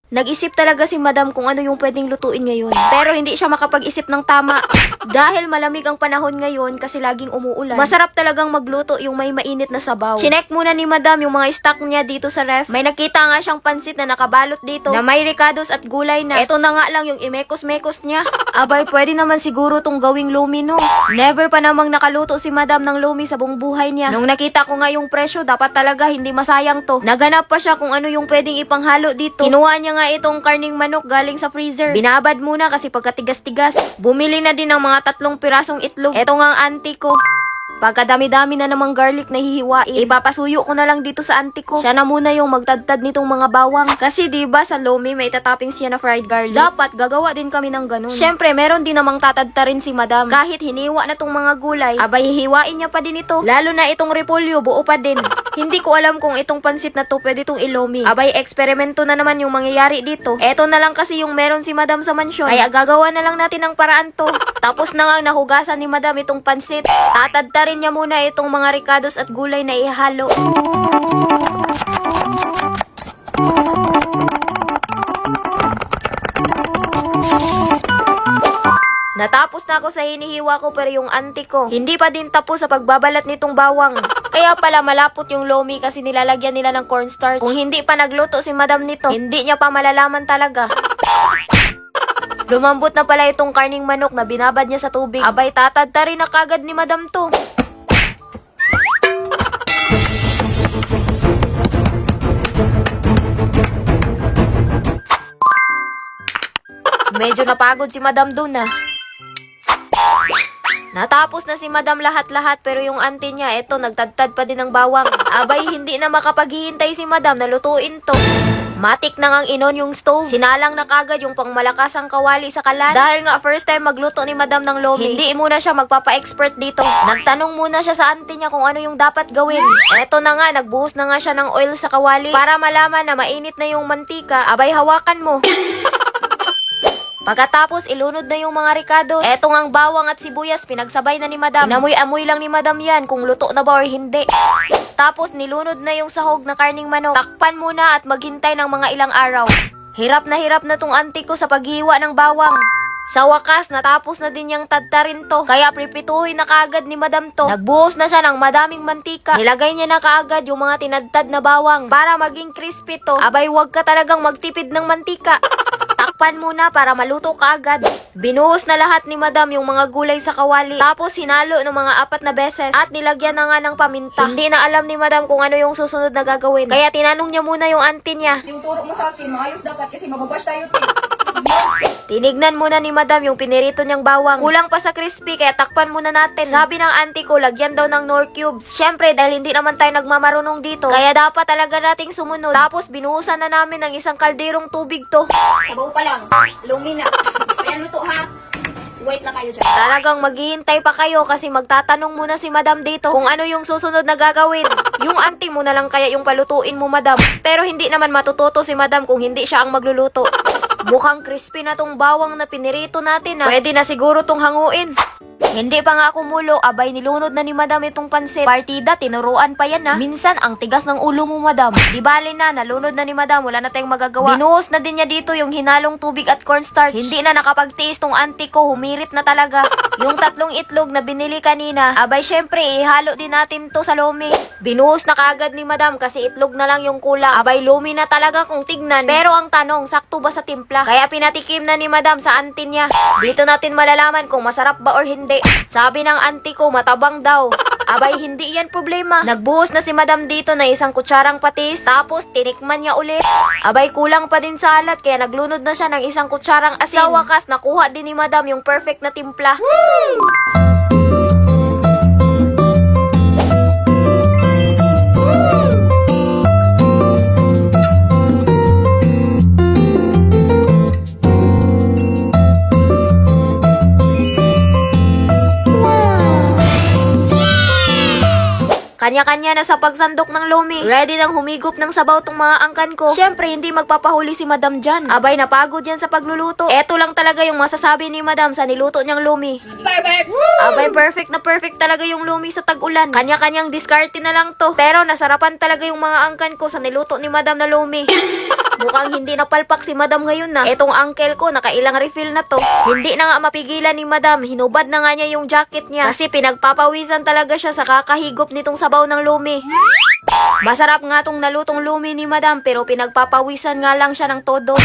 Nag-isip talaga si Madam kung ano yung pwedeng lutuin ngayon. Pero hindi siya makapag-isip ng tama. Dahil malamig ang panahon ngayon kasi laging umuulan. Masarap talagang magluto yung may mainit na sabaw. Chinek muna ni Madam yung mga stock niya dito sa ref. May nakita nga siyang pansit na nakabalot dito na may ricados at gulay na. Eto na nga lang yung imekos-mekos niya. Abay, pwede naman siguro tong gawing lumi, no? Never pa namang nakaluto si Madam ng lumi sa buong buhay niya. Nung nakita ko nga yung presyo, dapat talaga hindi masayang to. Naganap pa siya kung ano yung pwedeng ipanghalo dito. Kinuha niya nga itong karning manok galing sa freezer. Binabad muna kasi pagkatigas-tigas. Bumili na din ng mga 3 pirasong itlog. Eto nga ang auntie ko. Pagkadami-dami na namang garlic na hihiwain, ipapasuyo ko na lang dito sa auntie ko. Siya na muna yung magtadtad nitong mga bawang. Kasi diba sa lomi may itatoppings siya na fried garlic. Dapat gagawa din kami ng ganun. Syempre meron din namang tatadta rin si Madam. Kahit hiniwa na tong mga gulay, abay hihiwain niya pa din ito. Lalo na itong repolyo, buo pa din. Hindi ko alam kung itong pansit na to pwede itong ilomi. Abay eksperimento na naman yung mangyayari dito. Eto na lang kasi yung meron si Madam sa mansyon. Kaya gagawa na lang natin ng paraan to. Tapos na nga nahugasan ni Madam itong pansit. Tatadta rin niya muna itong mga ricados at gulay na ihalo. Natapos na ako sa hinihiwa ko pero yung auntie ko, hindi pa din tapos sa pagbabalat nitong bawang. Kaya pala malapot yung lomi kasi nilalagyan nila ng cornstarch. Kung hindi pa nagluto si Madam nito, hindi niya pa malalaman talaga. Lumambot na pala itong karning manok na binabad niya sa tubig. Abay, tatadta rin na kagad ni Madam to. Medyo napagod si Madam dun ah. Natapos na si Madam lahat-lahat pero yung auntie niya, eto, nagtadtad pa din ng bawang. Abay, hindi na makapaghihintay si Madam na lutuin to. Matik na ngang inon yung stove. Sinalang na kagad yung pangmalakas ang kawali sa kalan. Dahil nga first time magluto ni Madam ng lomi, hindi muna siya magpapa-expert dito. Nagtanong muna siya sa auntie niya kung ano yung dapat gawin. Eto na nga, nagbuhos na nga siya ng oil sa kawali para malaman na mainit na yung mantika. Abay, hawakan mo. Pagkatapos, ilunod na yung mga ricados. Eto ngang bawang at sibuyas, pinagsabay na ni Madam. Inamoy-amoy lang ni Madam yan kung luto na ba or hindi. Tapos, nilunod na yung sahog na karning manok. Takpan muna at maghintay ng mga ilang araw. Hirap na tong auntie ko sa paghiwa ng bawang. Sa wakas, natapos na din yung tadta rin to. Kaya pripituhin na kaagad ni Madam to. Nagbuhos na siya ng madaming mantika. Nilagay niya na kaagad yung mga tinadtad na bawang para maging crispy to. Abay, wag ka talagang magtipid ng mantika. Takpan muna para maluto kaagad. Binuhos na lahat ni Madam yung mga gulay sa kawali. Tapos hinalo ng mga 4 na beses. At nilagyan na nga ng paminta. Hindi na alam ni Madam kung ano yung susunod na gagawin. Kaya tinanong niya muna yung auntie niya. Yung turo mo sa akin, maayos dapat kasi mababash tayo. Tinignan muna ni Madam yung pinirito niyang bawang. Kulang pa sa crispy kaya takpan muna natin. Sabi ng auntie ko, lagyan daw ng Knorr cubes. Syempre dahil hindi naman tayo nagmamarunong dito, kaya dapat talaga nating sumunod. Tapos binuhusan na namin ng isang kalderong tubig to. Sabaw pa lang, lumi na. Kaya luto ha. Wait na kayo dyan. Talagang maghihintay pa kayo kasi magtatanong muna si Madam dito kung ano yung susunod na gagawin. Yung auntie mo na lang kaya yung palutuin mo, Madam. Pero hindi naman matututo si Madam kung hindi siya ang magluluto. Mukhang crispy na tong bawang na pinirito natin ah. Pwede na siguro tong hanguin. Hindi pa nga kumulo, abay nilunod na ni Madam itong pansit. Partida, tinuruan pa yan ha. Minsan, ang tigas ng ulo mo, Madam. Di bali na, nalunod na ni Madam, wala na tayong magagawa. Binuhos na din niya dito yung hinalong tubig at cornstarch. Hindi na nakapagtiis tong auntie ko, humirit na talaga. Yung 3 itlog na binili kanina, abay syempre, ihalo din natin to sa lomi. Binuhos na kaagad ni Madam kasi itlog na lang yung kulang. Abay, lomi na talaga kung tignan. Pero ang tanong, sakto ba sa timpla? Kaya pinatikim na ni Madam sa auntie niya. Dito natin malalaman kung masarap ba or hindi. Sabi ng auntie ko, matabang daw. Abay, hindi yan problema. Nagbuhos na si Madam dito na 1 kutsarang patis. Tapos, tinikman niya ulit. Abay, kulang pa din sa alat. Kaya naglunod na siya ng 1 kutsarang asin. Sa wakas, nakuha din ni Madam yung perfect na timpla. Kanya-kanya na sa pagsandok ng lomi. Ready nang humigop ng sabaw tong mga angkan ko. Syempre, hindi magpapahuli si Madam dyan. Abay, napagod yan sa pagluluto. Eto lang talaga yung masasabi ni Madam sa niluto niyang lomi. Perfect! Abay, perfect na perfect talaga yung lomi sa tag-ulan. Kanya-kanyang diskarte na lang to. Pero nasarapan talaga yung mga angkan ko sa niluto ni Madam na lomi. Mukhang hindi napalpak si madam ngayon na. Etong uncle ko, nakailang refill na to. Hindi na nga mapigilan ni madam. Hinubad na nga niya yung jacket niya. Kasi pinagpapawisan talaga siya sa kakahigop nitong sabaw ng lumi. Masarap nga tong nalutong lumi ni madam pero pinagpapawisan nga lang siya ng todo.